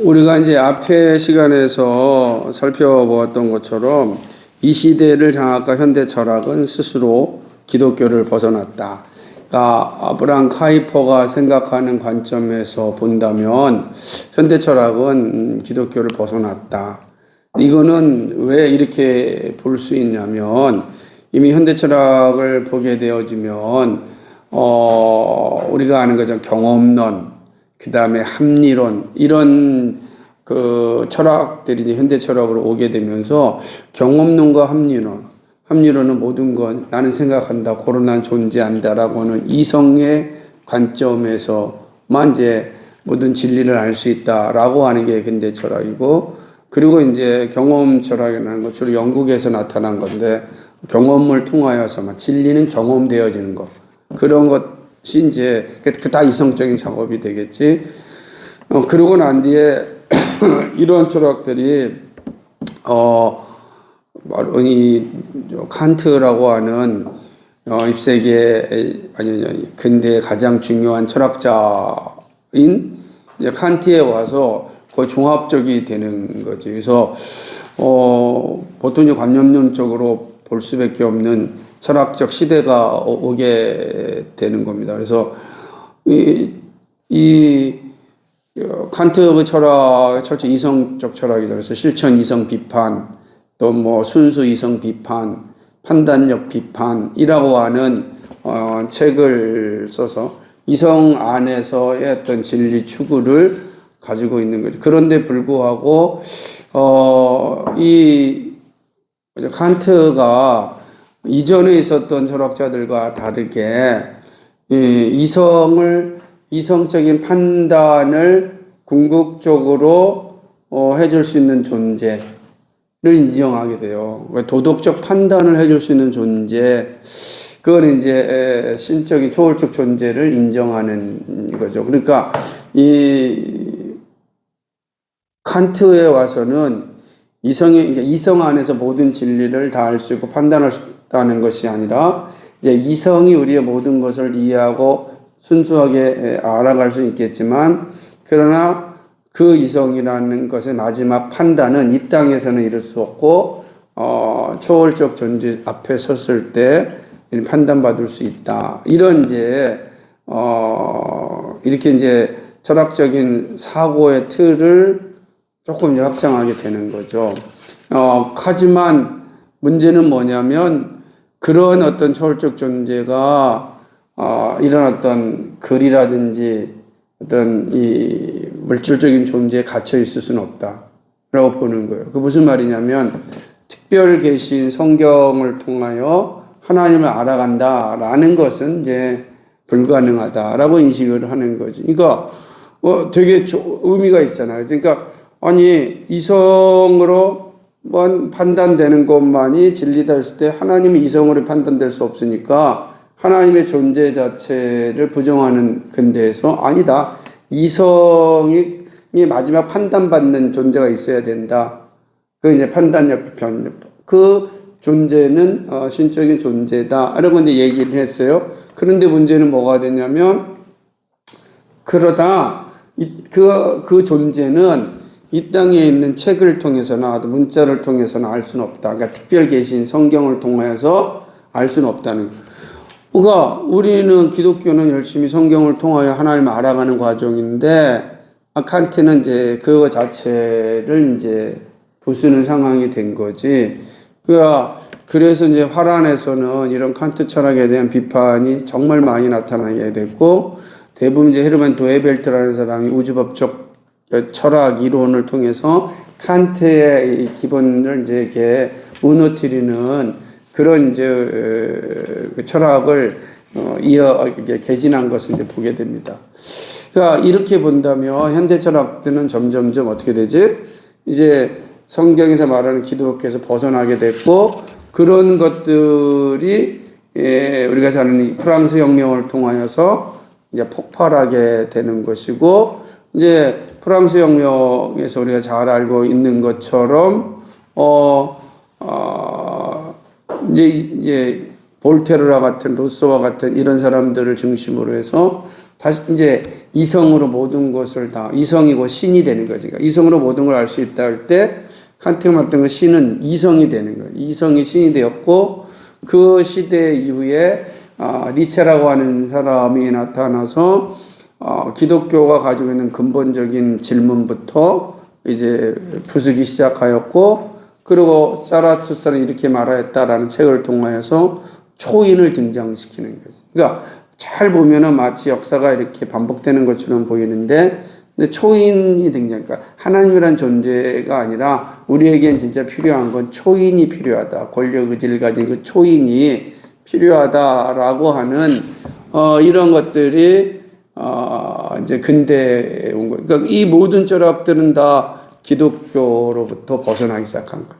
우리가 이제 앞에 시간에서 살펴보았던 것처럼 이 시대를 장악한 현대 철학은 스스로 기독교를 벗어났다. 그러니까 아브라함 카이퍼가 생각하는 관점에서 본다면 현대 철학은 기독교를 벗어났다. 이거는 왜 이렇게 볼 수 있냐면 이미 현대 철학을 보게 되어지면 우리가 아는 것처럼 경험론, 그 다음에 합리론, 이런 그 철학들이 현대 철학으로 오게 되면서 경험론과 합리론은 모든 건 나는 생각한다, 고로 난 존재한다라고 하는 이성의 관점에서만 이제 모든 진리를 알 수 있다라고 하는 게 현대 철학이고, 그리고 이제 경험 철학이라는 건 주로 영국에서 나타난 건데, 경험을 통하여서만 진리는 경험되어지는 것, 그런 것이 이제 그 다 이성적인 작업이 되겠지. 그러고 난 뒤에 이런 철학들이 바로 이 칸트라고 하는 20세기의 아니 근대의 가장 중요한 철학자인 이제 칸트에 와서 거의 종합적이 되는 거지. 그래서 보통 이제 관념론적으로 볼 수밖에 없는 철학적 시대가 오게 되는 겁니다. 그래서 이 칸트의 철학, 철저 이성적 철학이다. 그래서 실천 이성 비판, 또 뭐 순수 이성 비판, 판단력 비판이라고 하는 책을 써서 이성 안에서의 어떤 진리 추구를 가지고 있는 거죠. 그런데 불구하고 이 칸트가 이전에 있었던 철학자들과 다르게 이성적인 판단을 궁극적으로 해줄 수 있는 존재를 인정하게 돼요. 도덕적 판단을 해줄 수 있는 존재, 그건 이제 신적인 초월적 존재를 인정하는 거죠. 그러니까 이 칸트에 와서는 이성 안에서 모든 진리를 다 알 수 있고 판단할 수 있다는 것이 아니라, 이제 이성이 우리의 모든 것을 이해하고 순수하게 알아갈 수 있겠지만, 그러나 그 이성이라는 것의 마지막 판단은 이 땅에서는 이룰 수 없고 초월적 존재 앞에 섰을 때 판단받을 수 있다. 이런 이제 이렇게 이제 철학적인 사고의 틀을 조금 이제 확장하게 되는 거죠. 하지만 문제는 뭐냐면, 그런 어떤 초월적 존재가 이런 어떤 글이라든지 어떤 이 물질적인 존재에 갇혀 있을 수는 없다라고 보는 거예요. 그 무슨 말이냐면, 특별 계신 성경을 통하여 하나님을 알아간다라는 것은 이제 불가능하다라고 인식을 하는 거지. 그러니까 되게 의미가 있잖아요. 그러니까 아니 이성으로만 판단되는 것만이 진리다 했을 때 하나님이 이성으로 판단될 수 없으니까 하나님의 존재 자체를 부정하는 근대에서 아니다, 이성이 마지막 판단받는 존재가 있어야 된다. 그 이제 판단력 편, 그 존재는 신적인 존재다. 라고 이제 얘기를 했어요. 그런데 문제는 뭐가 되냐면, 그러다 그 존재는 이 땅에 있는 책을 통해서나 문자를 통해서는 알 수는 없다. 그러니까 특별 계신 성경을 통해서 알 수는 없다는 거예요. 그러니까 우리는 기독교는 열심히 성경을 통하여 하나님을 알아가는 과정인데, 칸트는 이제 그거 자체를 이제 부수는 상황이 된 거지. 그래서 이제 화란에서는 이런 칸트 철학에 대한 비판이 정말 많이 나타나게 됐고, 대부분 이제 헤르만 도에벨트라는 사람이 우주법적 철학 이론을 통해서 칸트의 기본을 이제 이렇게 무너뜨리는 그런 이제 철학을 개진한 것을 이제 보게 됩니다. 그러니까 이렇게 본다면 현대 철학들은 점점점 어떻게 되지? 이제 성경에서 말하는 기독교에서 벗어나게 됐고, 그런 것들이 우리가 잘 아는 프랑스 혁명을 통하여서 이제 폭발하게 되는 것이고, 이제 프랑스 혁명에서 우리가 잘 알고 있는 것처럼 이제 볼테르와 같은 루소와 같은 이런 사람들을 중심으로 해서 다시 이제 이성으로 모든 것을 다 이성이고 신이 되는 거지. 그러니까 이성으로 모든 걸 알 수 있다 할 때 칸트가 말했던 그 신은 이성이 되는 거예요. 이성이 신이 되었고 그 시대 이후에 니체라고 하는 사람이 나타나서 기독교가 가지고 있는 근본적인 질문부터 이제 부수기 시작하였고 그리고 자라투스트라는 이렇게 말하였다라는 책을 통하여서 초인을 등장시키는 거지. 그러니까 잘 보면은 마치 역사가 이렇게 반복되는 것처럼 보이는데 근데 초인이 등장, 그러니까 하나님이란 존재가 아니라 우리에겐 진짜 필요한 건 초인이 필요하다. 권력 의지를 가진 그 초인이 필요하다라고 하는 이런 것들이 이제 근대에 온 거예요. 그러니까 이 모든 철학들은 다 기독교로부터 벗어나기 시작한 거예요.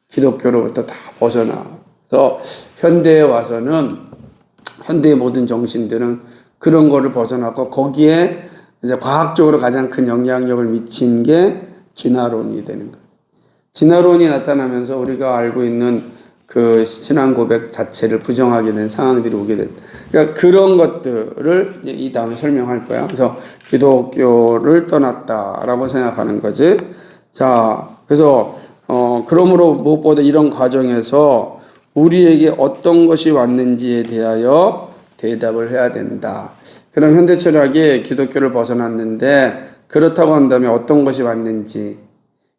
기독교로부터 다 벗어나서 현대에 와서는 현대의 모든 정신들은 그런 거를 벗어났고 거기에 이제 과학적으로 가장 큰 영향력을 미친 게 진화론이 되는 거예요. 진화론이 나타나면서 우리가 알고 있는 그 신앙 고백 자체를 부정하게 된 상황들이 오게 됐다. 그러니까 그런 것들을 이 다음에 설명할 거야. 그래서 기독교를 떠났다라고 생각하는 거지. 자, 그래서 그러므로 무엇보다 이런 과정에서 우리에게 어떤 것이 왔는지에 대하여 대답을 해야 된다. 그럼 현대 철학이 기독교를 벗어났는데 그렇다고 한다면 어떤 것이 왔는지.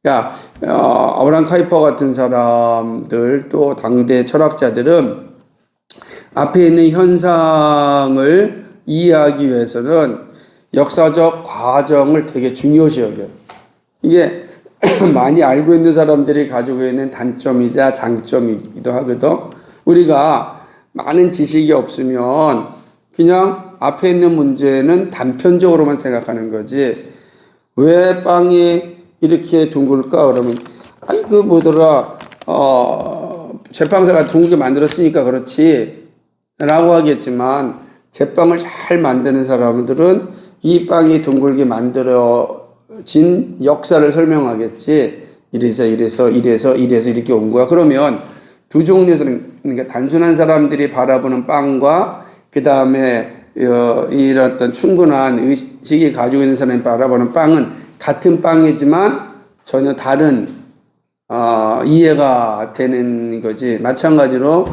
그러니까 아브라함 카이퍼 같은 사람들 또 당대 철학자들은 앞에 있는 현상을 이해하기 위해서는 역사적 과정을 되게 중요시 여겨요. 이게 많이 알고 있는 사람들이 가지고 있는 단점이자 장점이기도 하거든. 우리가 많은 지식이 없으면 그냥 앞에 있는 문제는 단편적으로만 생각하는 거지. 왜 빵이 이렇게 둥글까? 그러면 아니 그 뭐더라 제빵사가 둥글게 만들었으니까 그렇지 라고 하겠지만 제빵을 잘 만드는 사람들은 이 빵이 둥글게 만들어진 역사를 설명하겠지. 이래서 이렇게 온 거야. 그러면 두 종류에서는 그러니까 단순한 사람들이 바라보는 빵과 그 다음에 이런 어떤 충분한 의식이 가지고 있는 사람이 바라보는 빵은 같은 빵이지만 전혀 다른 이해가 되는 거지. 마찬가지로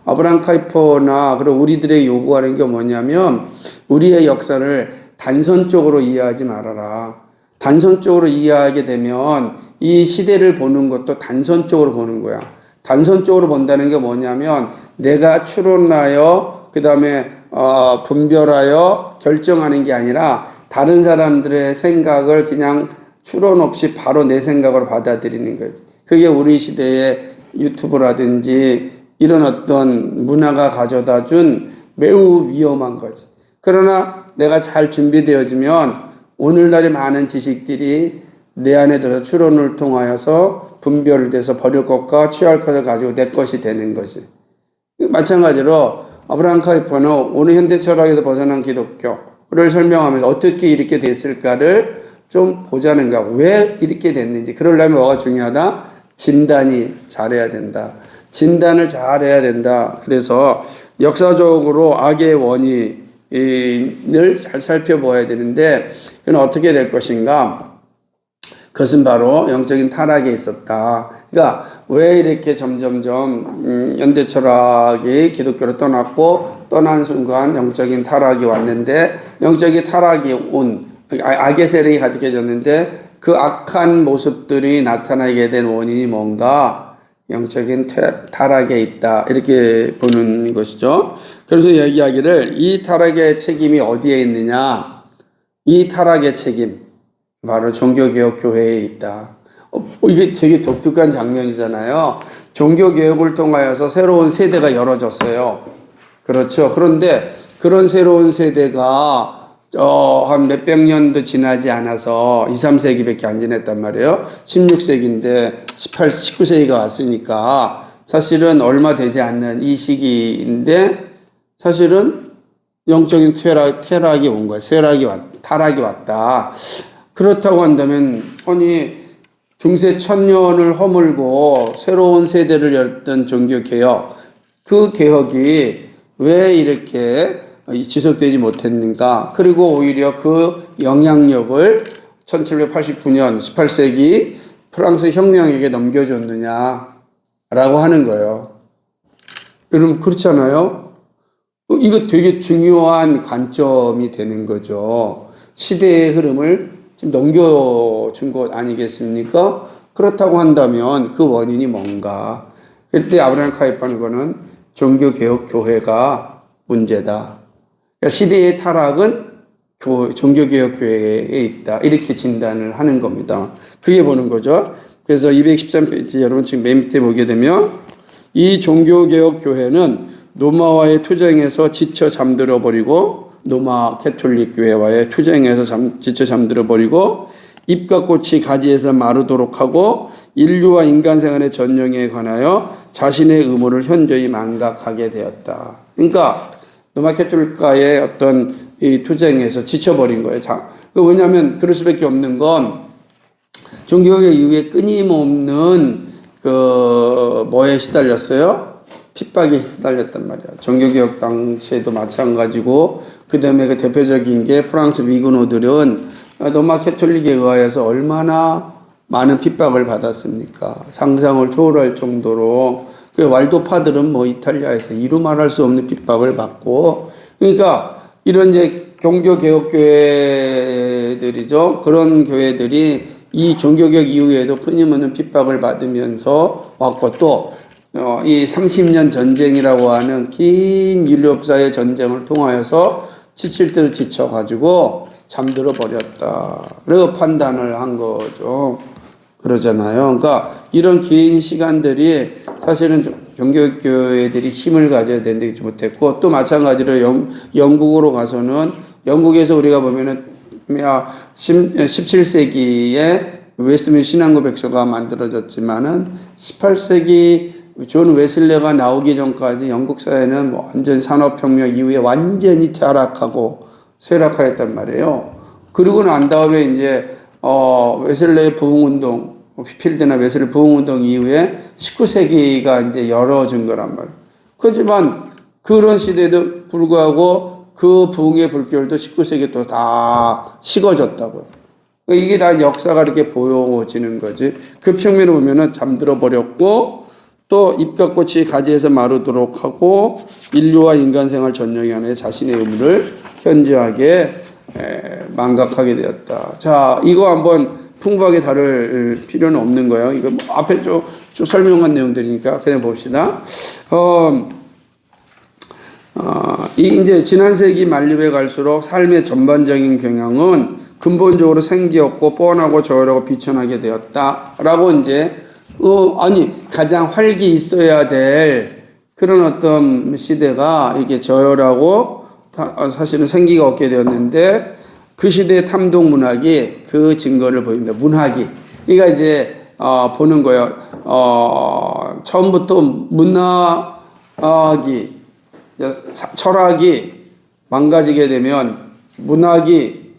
아브라함 카이퍼나 그리고 우리들에게 요구하는 게 뭐냐면 우리의 역사를 단선적으로 이해하지 말아라. 단선적으로 이해하게 되면 이 시대를 보는 것도 단선적으로 보는 거야. 단선적으로 본다는 게 뭐냐면 내가 추론하여 그 다음에 분별하여 결정하는 게 아니라 다른 사람들의 생각을 그냥 추론 없이 바로 내 생각으로 받아들이는 거지. 그게 우리 시대의 유튜브라든지 이런 어떤 문화가 가져다 준 매우 위험한 거지. 그러나 내가 잘 준비되어지면 오늘날의 많은 지식들이 내 안에 들어 추론을 통하여서 분별돼서 버릴 것과 취할 것을 가지고 내 것이 되는 것이. 마찬가지로 아브라함 카이퍼는 오늘 현대 철학에서 벗어난 기독교를 설명하면서 어떻게 이렇게 됐을까를 좀 보자는 거야. 왜 이렇게 됐는지. 그러려면 뭐가 중요하다? 진단이 잘해야 된다. 진단을 잘해야 된다. 그래서 역사적으로 악의 원인을 잘 살펴봐야 되는데 그건 어떻게 될 것인가? 그것은 바로 영적인 타락에 있었다. 그러니까 왜 이렇게 점점점 현대 철학이 기독교를 떠났고 떠난 순간 영적인 타락이 왔는데 영적인 타락이 온 악의 세력이 가득해졌는데 그 악한 모습들이 나타나게 된 원인이 뭔가 영적인 타락에 있다. 이렇게 보는 것이죠. 그래서 이야기를 이 타락의 책임이 어디에 있느냐? 이 타락의 책임 바로 종교개혁교회에 있다. 이게 되게 독특한 장면이잖아요. 종교개혁을 통하여서 새로운 세대가 열어졌어요. 그렇죠. 그런데 그런 새로운 세대가 한 몇백 년도 지나지 않아서 2, 3세기밖에 안 지났단 말이에요. 16세기인데 19세기가 왔으니까 사실은 얼마 되지 않는 이 시기인데 사실은 영적인 퇴락이 온 거야. 타락이 왔다. 그렇다고 한다면 아니 중세 1000년을 허물고 새로운 세대를 열었던 종교개혁 그 개혁이 왜 이렇게 지속되지 못했는가? 그리고 오히려 그 영향력을 1789년 18세기 프랑스 혁명에게 넘겨줬느냐라고 하는 거예요. 여러분 그렇잖아요? 이거 되게 중요한 관점이 되는 거죠. 시대의 흐름을 지금 넘겨준 것 아니겠습니까? 그렇다고 한다면 그 원인이 뭔가? 그때 아브라함 카이파는 거는 종교개혁교회가 문제다. 그러니까 시대의 타락은 종교개혁교회에 있다. 이렇게 진단을 하는 겁니다. 그게 보는 거죠. 그래서 213페이지 여러분 지금 맨 밑에 보게 되면 이 종교개혁교회는 노마와의 투쟁에서 지쳐 잠들어 버리고 노마 캐톨릭 교회와의 투쟁에서 지쳐 잠들어 버리고 잎과 꽃이 가지에서 마르도록 하고 인류와 인간 생활의 전령에 관하여 자신의 의무를 현저히 망각하게 되었다. 그러니까 노마 캐톨릭과의 어떤 이 투쟁에서 지쳐버린 거예요. 왜냐하면 그럴 수밖에 없는 건 종교개혁 이후에 끊임없는 뭐에 시달렸어요? 핍박에 시달렸단 말이야. 종교개혁 당시에도 마찬가지고, 그 다음에 그 대표적인 게 프랑스 위그노들은 노마 캐톨릭에 의하여서 얼마나 많은 핍박을 받았습니까? 상상을 초월할 정도로. 그 왈도파들은 뭐 이탈리아에서 이루 말할 수 없는 핍박을 받고, 그러니까 이런 이제 종교개혁교회들이죠. 그런 교회들이 이 종교개혁 이후에도 끊임없는 핍박을 받으면서 왔고, 또 이 30년 전쟁이라고 하는 긴 인류 역사의 전쟁을 통하여서 지칠 대로 지쳐가지고 잠들어 버렸다. 그리고 판단을 한 거죠. 그러잖아요. 그러니까 이런 긴 시간들이 사실은 종교교회들이 힘을 가져야 되는데 못했고, 또 마찬가지로 영국으로 가서는, 영국에서 우리가 보면은 17세기에 웨스트민스터 신앙고 백서가 만들어졌지만은 18세기 존 웨슬레가 나오기 전까지 영국 사회는 완전 산업혁명 이후에 완전히 타락하고 쇠락하였단 말이에요. 그리고 난 다음에 이제 웨슬레의 부흥운동, 필드나 웨슬레 부흥운동 이후에 19세기가 이제 열어준 거란 말이에요. 그렇지만 그런 시대에도 불구하고 그 부흥의 불결도 19세기 또 다 식어졌다고요. 이게 다 역사가 이렇게 보여지는 거지. 그 평면을 보면은 잠들어 버렸고, 또 잎과 꽃이 가지에서 마르도록 하고 인류와 인간 생활 전령에 관해 자신의 의무를 현저하게 망각하게 되었다. 자, 이거 한번 풍부하게 다룰 필요는 없는 거예요. 이거 뭐 앞에 쭉 설명한 내용들이니까 그냥 봅시다. 이제 지난 세기 말립에 갈수록 삶의 전반적인 경향은 근본적으로 생기없고 뻔하고 저열하고 비천하게 되었다라고 이제 가장 활기 있어야 될 그런 어떤 시대가 이렇게 저열하고 사실은 생기가 없게 되었는데, 그 시대의 탐독 문학이 그 증거를 보입니다. 문학이. 이가 이제, 보는 거예요. 처음부터 문학이, 철학이 망가지게 되면 문학이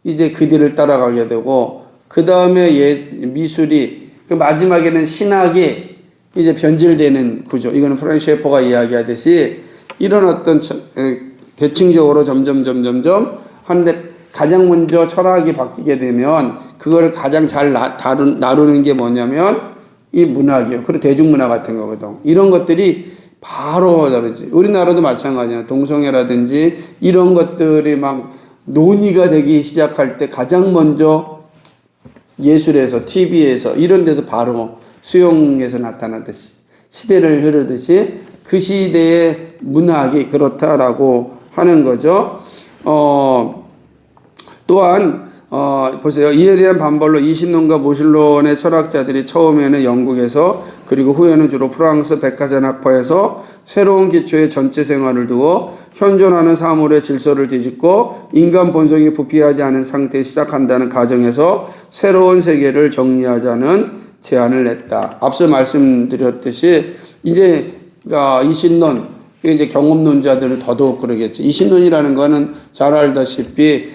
이제 그 뒤를 따라가게 되고, 그 다음에 미술이, 그 마지막에는 신학이 이제 변질되는 구조. 이거는 프란시 셰퍼가 이야기하듯이 이런 어떤 계층적으로 점점 하는데, 가장 먼저 철학이 바뀌게 되면 그걸 가장 잘 다루는 게 뭐냐면 이 문학이에요. 그리고 대중문화 같은 거거든. 이런 것들이 바로 다르지. 우리나라도 마찬가지야. 동성애라든지 이런 것들이 막 논의가 되기 시작할 때 가장 먼저 예술에서, TV에서 이런 데서 바로 수용해서 나타나듯이, 시대를 흐르듯이 그 시대의 문학이 그렇다라고 하는 거죠. 또한 보세요. 이에 대한 반발로 이신론과 모실론의 철학자들이 처음에는 영국에서, 그리고 후에는 주로 프랑스 백화점 학파에서 새로운 기초의 전체 생활을 두고 현존하는 사물의 질서를 뒤집고 인간 본성이 부패하지 않은 상태에 시작한다는 가정에서 새로운 세계를 정리하자는 제안을 냈다. 앞서 말씀드렸듯이 이제 이신론, 이제 경험론자들은 더더욱 그러겠지. 이신론이라는 거는 잘 알다시피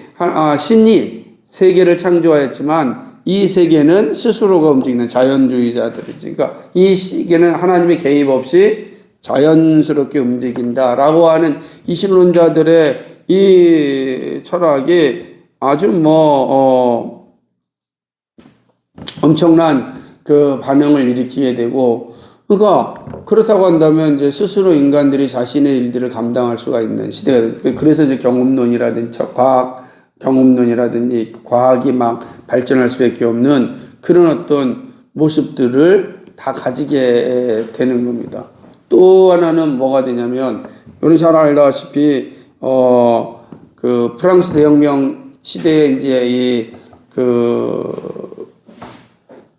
신이 세계를 창조하였지만 이 세계는 스스로가 움직이는 자연주의자들이지. 그러니까 이 세계는 하나님의 개입 없이 자연스럽게 움직인다라고 하는 이신론자들의 이 철학이 아주 엄청난 그 반응을 일으키게 되고, 그러니까 그렇다고 한다면 이제 스스로 인간들이 자신의 일들을 감당할 수가 있는 시대가, 그래서 이제 경험론이라든지 과학 경험론이라든지 과학이 막 발전할 수밖에 없는 그런 어떤 모습들을 다 가지게 되는 겁니다. 또 하나는 뭐가 되냐면, 우리 잘 알다시피 그 프랑스 대혁명 시대에 이제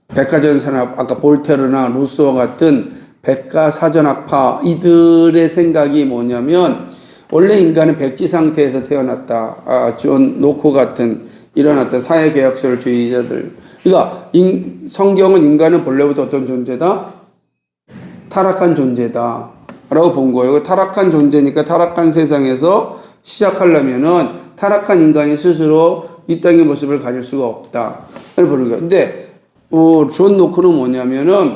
백과전 산업, 아까 볼테르나 루소와 같은 백과사전학파, 이들의 생각이 뭐냐면, 원래 인간은 백지 상태에서 태어났다. 존 노코 같은 이런 어떤 사회개혁설주의자들. 그러니까 성경은 인간은 본래부터 어떤 존재다? 타락한 존재다 라고 본 거예요. 타락한 존재니까 타락한 세상에서 시작하려면은 타락한 인간이 스스로 이 땅의 모습을 가질 수가 없다 를 보는 거예요. 근데 존 노코는 뭐냐면은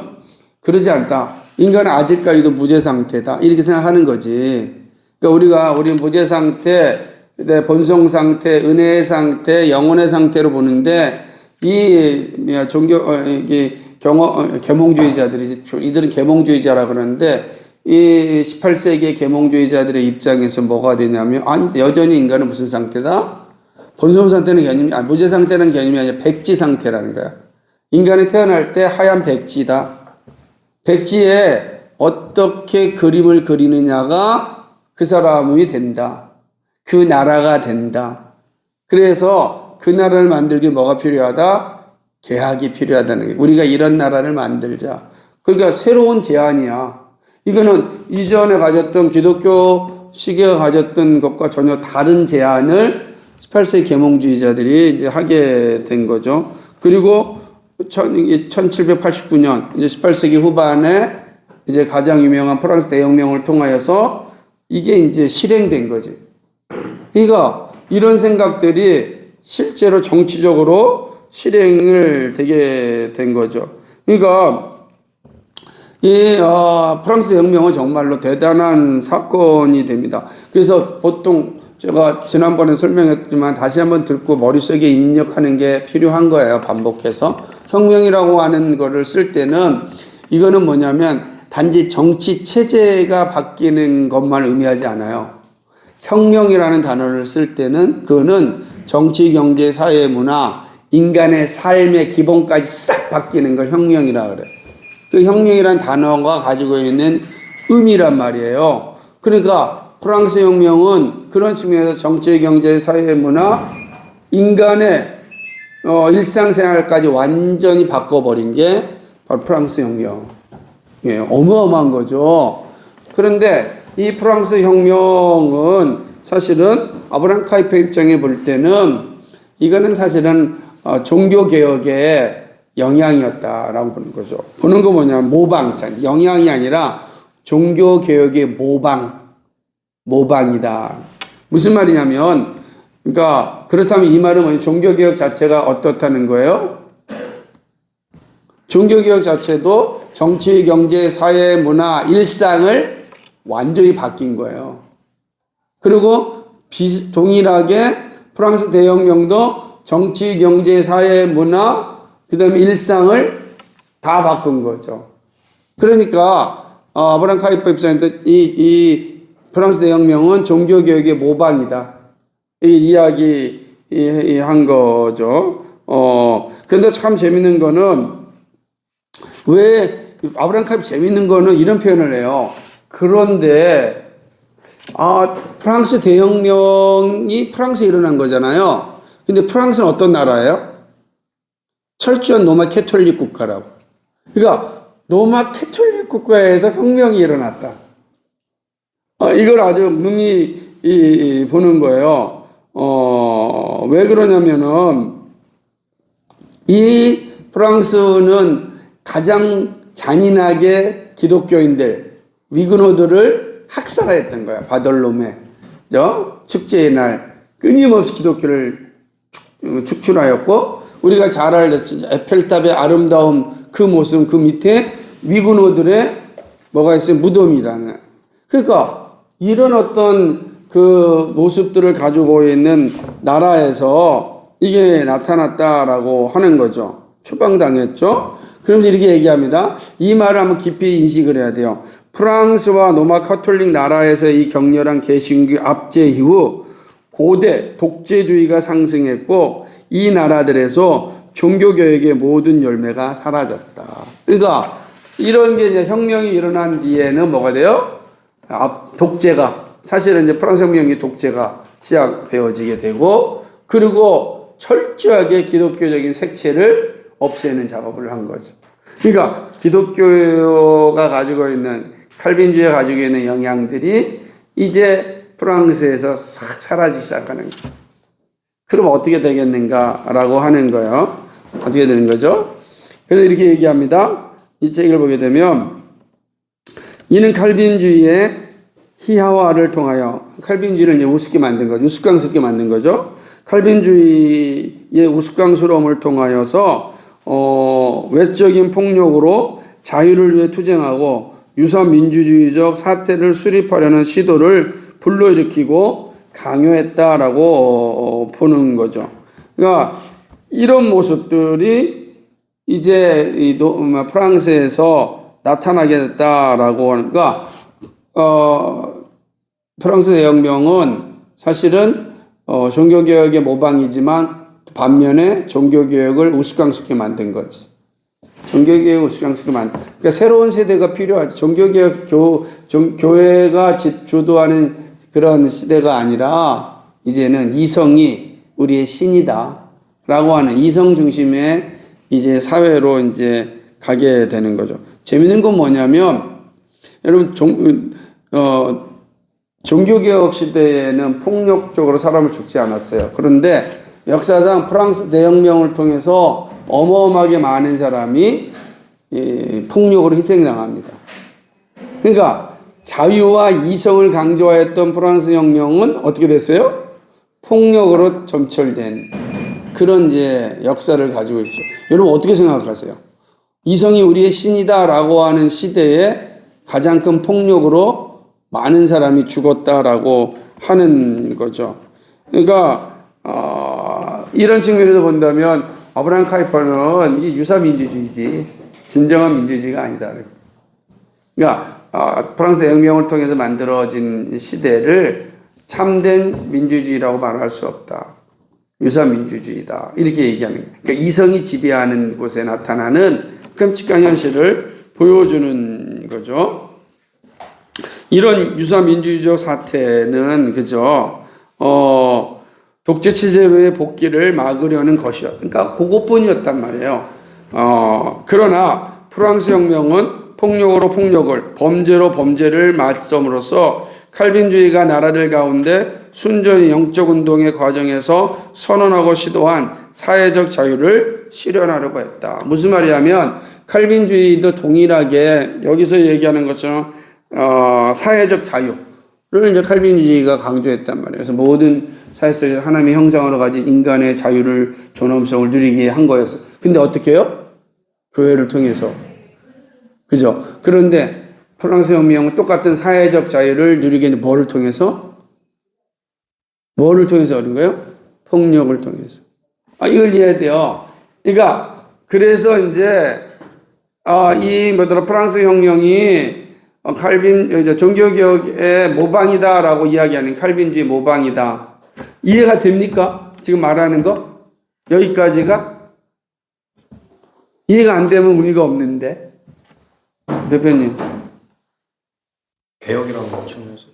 그러지 않다. 인간은 아직까지도 무죄 상태다 이렇게 생각하는 거지. 그러니까 우리 무죄 상태, 본성 상태, 은혜의 상태, 영혼의 상태로 보는데, 계몽주의자들이, 이들은 계몽주의자라 그러는데, 이 18세기의 계몽주의자들의 입장에서 뭐가 되냐면, 아니, 여전히 인간은 무슨 상태다? 본성 상태는 개념이, 무죄 상태는 개념이 아니라 백지 상태라는 거야. 인간이 태어날 때 하얀 백지다. 백지에 어떻게 그림을 그리느냐가 그 사람이 된다. 그 나라가 된다. 그래서 그 나라를 만들기 뭐가 필요하다? 계약이 필요하다는 거예요. 우리가 이런 나라를 만들자. 그러니까 새로운 제안이야. 이거는 이전에 가졌던 기독교 시계가 가졌던 것과 전혀 다른 제안을 18세기 계몽주의자들이 이제 하게 된 거죠. 그리고 1789년 이제 18세기 후반에 이제 가장 유명한 프랑스 대혁명을 통하여서 이게 이제 실행된 거지. 그러니까 이런 생각들이 실제로 정치적으로 실행을 되게 된 거죠. 그러니까 이 프랑스 대혁명은 정말로 대단한 사건이 됩니다. 그래서 보통 제가 지난번에 설명했지만 다시 한번 듣고 머릿속에 입력하는 게 필요한 거예요. 반복해서. 혁명이라고 하는 거를 쓸 때는 이거는 뭐냐면 단지 정치 체제가 바뀌는 것만 의미하지 않아요. 혁명이라는 단어를 쓸 때는 그거는 정치, 경제, 사회, 문화, 인간의 삶의 기본까지 싹 바뀌는 걸 혁명이라 그래요. 그 혁명이라는 단어가 가지고 있는 의미란 말이에요. 그러니까 프랑스 혁명은 그런 측면에서 정치, 경제, 사회, 문화, 인간의 일상생활까지 완전히 바꿔버린 게 바로 프랑스 혁명. 예, 어마어마한 거죠. 그런데 이 프랑스 혁명은 사실은 아브라함 카이퍼 입장에 볼 때는 이거는 사실은 종교개혁의 영향이었다라고 보는 거죠. 보는 거 뭐냐면 모방, 영향이 아니라 종교개혁의 모방이다. 무슨 말이냐면, 그러니까 그렇다면 이 말은 뭐냐, 종교개혁 자체가 어떻다는 거예요? 종교개혁 자체도 정치, 경제, 사회, 문화, 일상을 완전히 바뀐 거예요. 그리고 동일하게 프랑스 대혁명도 정치, 경제, 사회, 문화, 그 다음에 일상을 다 바꾼 거죠. 그러니까 아브라함 카이퍼 입장에서 이 프랑스 대혁명은 종교개혁의 모방이다. 이 이야기 한 거죠. 그런데 참 재밌는 거는 왜 아브라함 카이퍼 재밌는 거는 이런 표현을 해요. 그런데 프랑스 대혁명이 프랑스에 일어난 거잖아요. 근데 프랑스는 어떤 나라예요? 철저한 로마 캐톨릭 국가라고. 그러니까 로마 캐톨릭 국가에서 혁명이 일어났다. 이걸 아주 능히 보는 거예요. 왜 그러냐면은 이 프랑스는 가장 잔인하게 기독교인들, 위그노들을 학살했던 거야. 바덜로메 축제의 날 끊임없이 기독교를 축출하였고, 우리가 잘 알듯이 에펠탑의 아름다운 그 모습, 그 밑에 위그노들의 뭐가 있어요? 무덤이라는. 그러니까 이런 어떤 그 모습들을 가지고 있는 나라에서 이게 나타났다라고 하는 거죠. 추방당했죠. 그러면서 이렇게 얘기합니다. 이 말을 한번 깊이 인식을 해야 돼요. 프랑스와 로마 카톨릭 나라에서 이 격렬한 개신교 압제 이후 고대 독재주의가 상승했고 이 나라들에서 종교개혁의 모든 열매가 사라졌다. 그러니까 이런 게 이제 혁명이 일어난 뒤에는 뭐가 돼요? 독재가, 사실은 이제 프랑스 혁명이 독재가 시작되어지게 되고, 그리고 철저하게 기독교적인 색채를 없애는 작업을 한 거죠. 그러니까 기독교가 가지고 있는, 칼빈주의가 가지고 있는 영향들이 이제 프랑스에서 싹 사라지기 시작하는 거예요. 그럼 어떻게 되겠는가라고 하는 거예요. 어떻게 되는 거죠? 그래서 이렇게 얘기합니다. 이 책을 보게 되면 이는 칼빈주의의 희화화를 통하여, 칼빈주의를 이제 우습게 만든 거죠. 우스꽝스럽게 만든 거죠. 칼빈주의의 우스꽝스러움을 통하여서 외적인 폭력으로 자유를 위해 투쟁하고 유사민주주의적 사태를 수립하려는 시도를 불러일으키고 강요했다라고 보는 거죠. 그러니까 이런 모습들이 이제 프랑스에서 나타나게 됐다라고 하는, 그러니까 프랑스 대혁명은 사실은 종교개혁의 모방이지만 반면에 종교개혁을 우스꽝스럽게 만든 거지. 종교개혁을 우스꽝스럽게 만든. 그러니까 새로운 세대가 필요하지. 종교개혁 교회가 주도하는 그런 시대가 아니라 이제는 이성이 우리의 신이다 라고 하는 이성 중심의 이제 사회로 이제 가게 되는 거죠. 재밌는 건 뭐냐면, 여러분, 종교개혁 시대에는 폭력적으로 사람을 죽지 않았어요. 그런데 역사상 프랑스 대혁명을 통해서 어마어마하게 많은 사람이 폭력으로 희생당합니다. 그러니까 자유와 이성을 강조했던 프랑스 혁명은 어떻게 됐어요? 폭력으로 점철된 그런 이제 역사를 가지고 있죠. 여러분 어떻게 생각하세요? 이성이 우리의 신이다라고 하는 시대에 가장 큰 폭력으로 많은 사람이 죽었다라고 하는 거죠. 그러니까 이런 측면에서 본다면 아브라함 카이퍼는 이게 유사민주주의지 진정한 민주주의가 아니다. 그러니까 프랑스 혁명을 통해서 만들어진 시대를 참된 민주주의라고 말할 수 없다. 유사민주주의다. 이렇게 얘기하는 거예요. 그러니까 이성이 지배하는 곳에 나타나는 끔찍한 현실을 보여주는 거죠. 이런 유사민주주의적 사태는 그죠. 독재 체제로의 복귀를 막으려는 것이었다. 그러니까 그것뿐이었단 말이에요. 그러나 프랑스 혁명은 폭력으로 폭력을, 범죄로 범죄를 맞섬으로써 칼빈주의가 나라들 가운데 순전히 영적 운동의 과정에서 선언하고 시도한 사회적 자유를 실현하려고 했다. 무슨 말이냐면 칼빈주의도 동일하게 여기서 얘기하는 것처럼 사회적 자유를 이제 칼빈주의가 강조했단 말이에요. 그래서 모든 사회 속에서 하나님의 형상으로 가진 인간의 자유를, 존엄성을 누리게 한 거였어요. 근데 어떻게 해요? 교회를 통해서. 그죠? 그런데 프랑스 혁명은 똑같은 사회적 자유를 누리게 했는데 뭐를 통해서? 뭐를 통해서 얻은 거예요? 폭력을 통해서. 이걸 이해해야 돼요. 그러니까 그래서 이제 프랑스 혁명이 종교개혁의 모방이다라고 이야기하는 칼빈주의 모방이다. 이해가 됩니까? 지금 말하는 거? 여기까지가? 이해가 안 되면 의미가 없는데. 대표님. 개혁이라는 측면에서.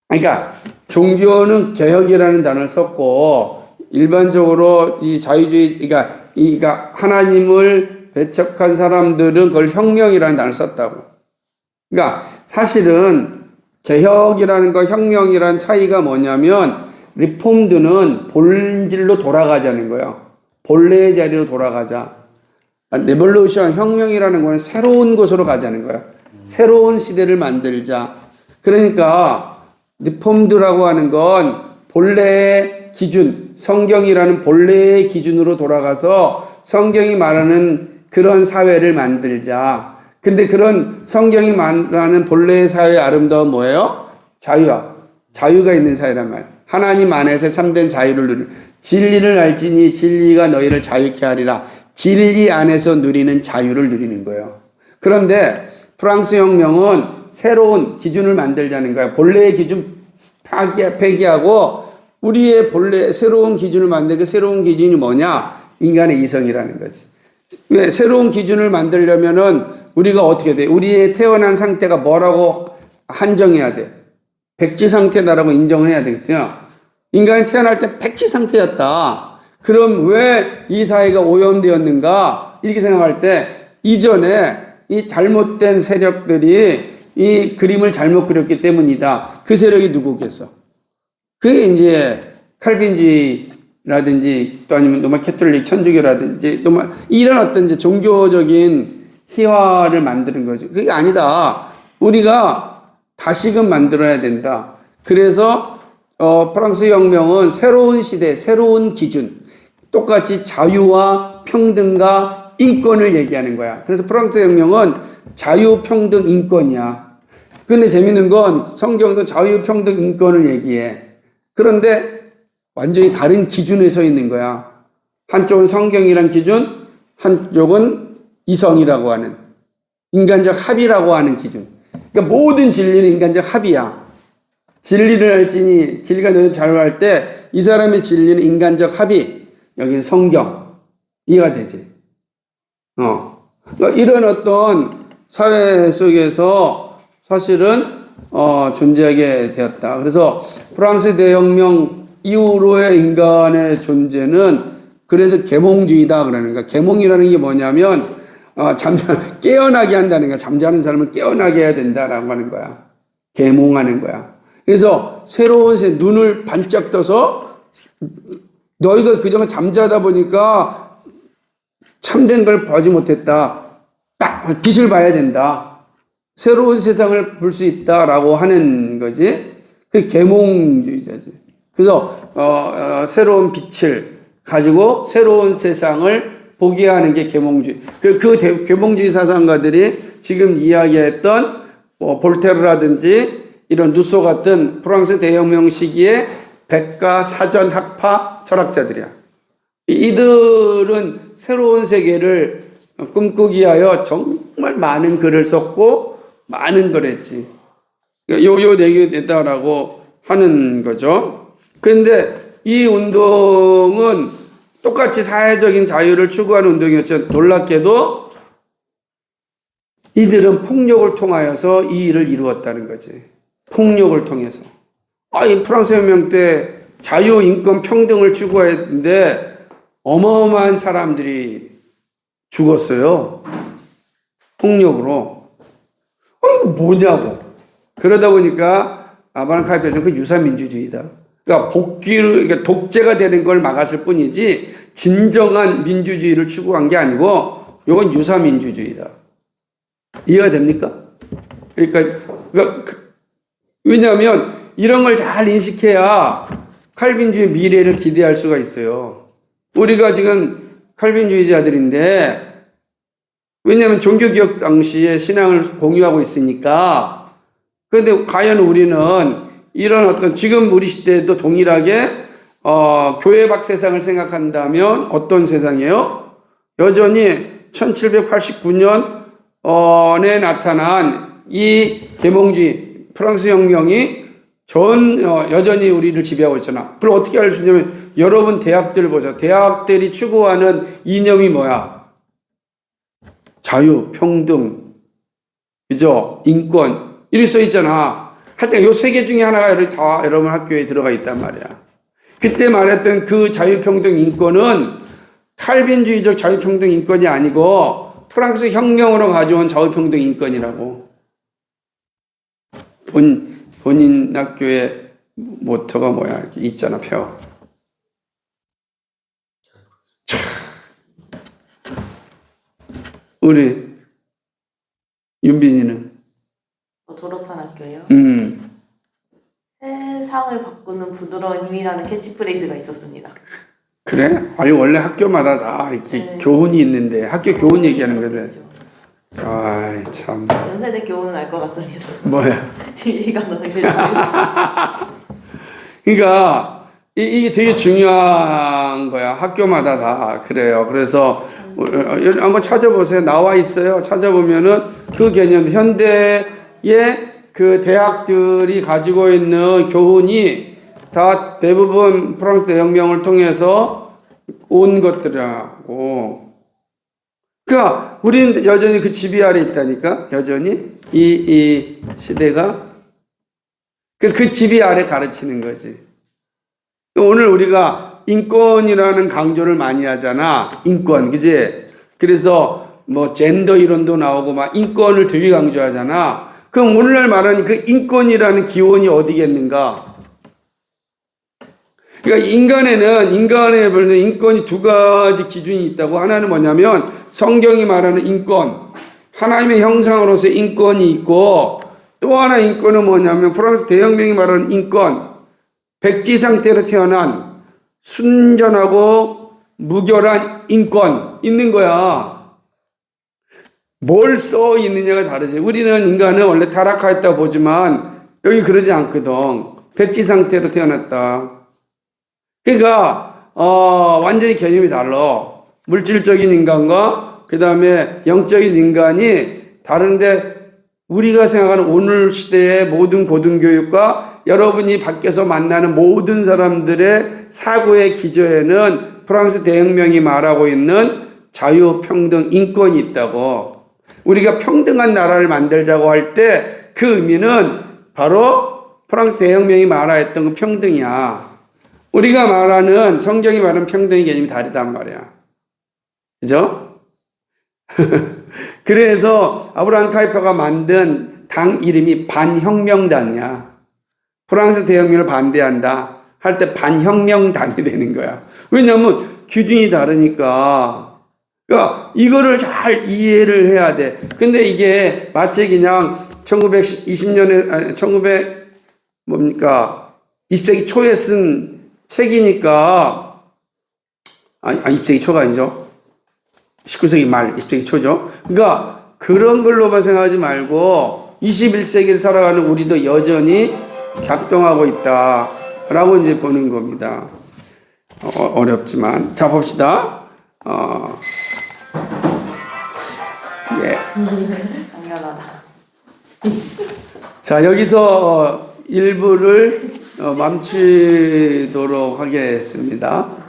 그러니까 종교는 개혁이라는 단어를 썼고 일반적으로 이 자유주의, 그러니까 하나님을 배척한 사람들은 그걸 혁명이라는 단어를 썼다고. 그러니까 사실은 개혁이라는 거 혁명이라는 차이가 뭐냐면 리폼드는 본질로 돌아가자는 거예요. 본래의 자리로 돌아가자. 레볼루션, 혁명이라는 거는 새로운 곳으로 가자는 거예요. 새로운 시대를 만들자. 그러니까 리폼드라고 하는 건 본래의 기준, 성경이라는 본래의 기준으로 돌아가서 성경이 말하는 그런 사회를 만들자. 근데 그런 성경이 말하는 본래의 사회의 아름다움은 뭐예요? 자유야. 자유가 있는 사회란 말이야. 하나님 안에서 참된 자유를 누리는. 진리를 알지니 진리가 너희를 자유케 하리라. 진리 안에서 누리는 자유를 누리는 거예요. 그런데 프랑스 혁명은 새로운 기준을 만들자는 거야. 본래의 기준 폐기하고 우리의 본래 새로운 기준을 만들고 새로운 기준이 뭐냐? 인간의 이성이라는 거지. 왜 새로운 기준을 만들려면은 우리가 어떻게 돼? 우리의 태어난 상태가 뭐라고 한정해야 돼? 백지 상태다라고 인정을 해야 되겠죠. 인간이 태어날 때 백지 상태였다. 그럼 왜 이 사회가 오염되었는가? 이렇게 생각할 때 이전에 이 잘못된 세력들이 이 그림을 잘못 그렸기 때문이다. 그 세력이 누구겠어? 그게 이제 칼빈주의라든지 또 아니면 로마 캐톨릭 천주교라든지 또 이런 어떤 이제 종교적인 희화를 만드는 거죠. 그게 아니다. 우리가 다시금 만들어야 된다. 그래서 프랑스 혁명은 새로운 시대, 새로운 기준, 똑같이 자유와 평등과 인권을 얘기하는 거야. 그래서 프랑스 혁명은 자유, 평등, 인권이야. 근데 재밌는 건 성경도 자유, 평등, 인권을 얘기해. 그런데 완전히 다른 기준에 서 있는 거야. 한쪽은 성경이란 기준, 한쪽은 이성이라고 하는 인간적 합의라고 하는 기준. 그러니까 모든 진리는 인간적 합의야. 진리를 알지니 진리가 너희를 자유할 때 이 사람의 진리는 인간적 합의. 여기는 성경. 이해가 되지? 그러니까 이런 어떤 사회 속에서 사실은 존재하게 되었다. 그래서 프랑스 대혁명 이후로의 인간의 존재는 그래서 계몽주의다 그러는 거야. 계몽이라는 게 뭐냐면 깨어나게 한다는 거야. 잠자는 사람을 깨어나게 해야 된다라고 하는 거야. 계몽하는 거야. 그래서 새로운 눈을 반짝 떠서 너희가 그동안 잠자다 보니까 참된 걸 보지 못했다. 딱 빛을 봐야 된다. 새로운 세상을 볼 수 있다라고 하는 거지. 그 계몽주의자지. 그래서 새로운 빛을 가지고 새로운 세상을 보게 하는 게 계몽주의. 계몽주의 사상가들이 지금 이야기했던 볼테르라든지 이런 루소 같은 프랑스 대혁명 시기의 백과사전학파 철학자들이야. 이들은 새로운 세계를 꿈꾸기 위하여 정말 많은 글을 썼고 많은 걸 했지. 요 내용이 됐다라고 하는 거죠. 그런데 이 운동은 똑같이 사회적인 자유를 추구하는 운동이었죠. 놀랍게도 이들은 폭력을 통하여서 이 일을 이루었다는 거지. 폭력을 통해서. 이 프랑스 혁명 때 자유, 인권, 평등을 추구했는데 어마어마한 사람들이 죽었어요. 폭력으로. 이거 뭐냐고. 그러다 보니까 아바나카이페는 그 유사민주주의다. 그러니까 그러니까 독재가 되는 걸 막았을 뿐이지 진정한 민주주의를 추구한 게 아니고 이건 유사민주주의다. 이해가 됩니까? 그러니까 왜냐하면 이런 걸 잘 인식해야 칼빈주의 미래를 기대할 수가 있어요. 우리가 지금 칼빈주의자들인데 왜냐하면 종교개혁 당시에 신앙을 공유하고 있으니까. 그런데 과연 우리는 이런 어떤 지금 우리 시대에도 동일하게 교회박 세상을 생각한다면 어떤 세상이에요? 여전히 1789년에 나타난 이 계몽주의 프랑스 혁명이 여전히 우리를 지배하고 있잖아. 그걸 어떻게 알 수 있냐면 여러분 대학들 보자. 대학들이 추구하는 이념이 뭐야? 자유, 평등, 그죠? 인권 이렇게 써 있잖아. 하여튼 요 세 개 중에 하나가 다 여러분 학교에 들어가 있단 말이야. 그때 말했던 그 자유, 평등, 인권은 칼빈주의적 자유, 평등, 인권이 아니고 프랑스 혁명으로 가져온 자유, 평등, 인권이라고. 본인 학교의 모토가 뭐야? 이렇게 있잖아, 표. 자, 우리 윤빈이는? 졸업한 학교예요. 세상을 바꾸는 부드러운 힘이라는 캐치프레이즈가 있었습니다. 그래? 아니 원래 학교마다 다 이렇게 교훈이 있는데 학교 교훈 얘기하는 거거든. 아이 참. 연세대 교훈은 알 것 같습니다. 뭐야? 진리가 너무 그러니까 이게 되게 중요한 거야. 학교마다 다 그래요. 그래서 한번 찾아보세요. 나와 있어요. 찾아보면은 그 개념 현대의 그 대학들이 가지고 있는 교훈이 다 대부분 프랑스 대혁명을 통해서 온 것들이라고. 그러니까 우리는 여전히 그 지배 아래 있다니까. 여전히 이 시대가 그 지배 아래 가르치는 거지. 오늘 우리가 인권이라는 강조를 많이 하잖아. 인권, 그지? 그래서 뭐 젠더 이론도 나오고 막 인권을 되게 강조하잖아. 그럼 오늘날 말하는 그 인권이라는 기원이 어디겠는가? 그러니까 인간에 보는 인권이 두 가지 기준이 있다고. 하나는 뭐냐면 성경이 말하는 인권, 하나님의 형상으로서 인권이 있고, 또 하나 인권은 뭐냐면 프랑스 대혁명이 말하는 인권, 백지 상태로 태어난 순전하고 무결한 인권 있는 거야. 뭘 써 있느냐가 다르지. 우리는 인간은 원래 타락하였다 보지만 여기 그러지 않거든. 백지 상태로 태어났다. 그러니까 완전히 개념이 달라. 물질적인 인간과 그 다음에 영적인 인간이 다른데, 우리가 생각하는 오늘 시대의 모든 고등교육과 여러분이 밖에서 만나는 모든 사람들의 사고의 기저에는 프랑스 대혁명이 말하고 있는 자유, 평등, 인권이 있다고. 우리가 평등한 나라를 만들자고 할 때 그 의미는 바로 프랑스 대혁명이 말하였던 그 평등이야. 우리가 말하는, 성경이 말하는 평등의 개념이 다르단 말이야. 그죠? 그래서 아브라함 카이퍼가 만든 당 이름이 반혁명당이야. 프랑스 대혁명을 반대한다 할 때 반혁명당이 되는 거야. 왜냐하면 기준이 다르니까. 그러니까 이거를 잘 이해를 해야 돼. 근데 이게 마치 그냥 1920년에 20세기 초에 쓴 책이니까, 20세기 초가 아니죠. 19세기 말, 20세기 초죠. 그러니까 그런 걸로만 생각하지 말고 21세기를 살아가는 우리도 여전히 작동하고 있다라고 이제 보는 겁니다. 어렵지만. 자, 봅시다. 예. 당연하다. 자, 여기서 일부를 멈추도록 하겠습니다.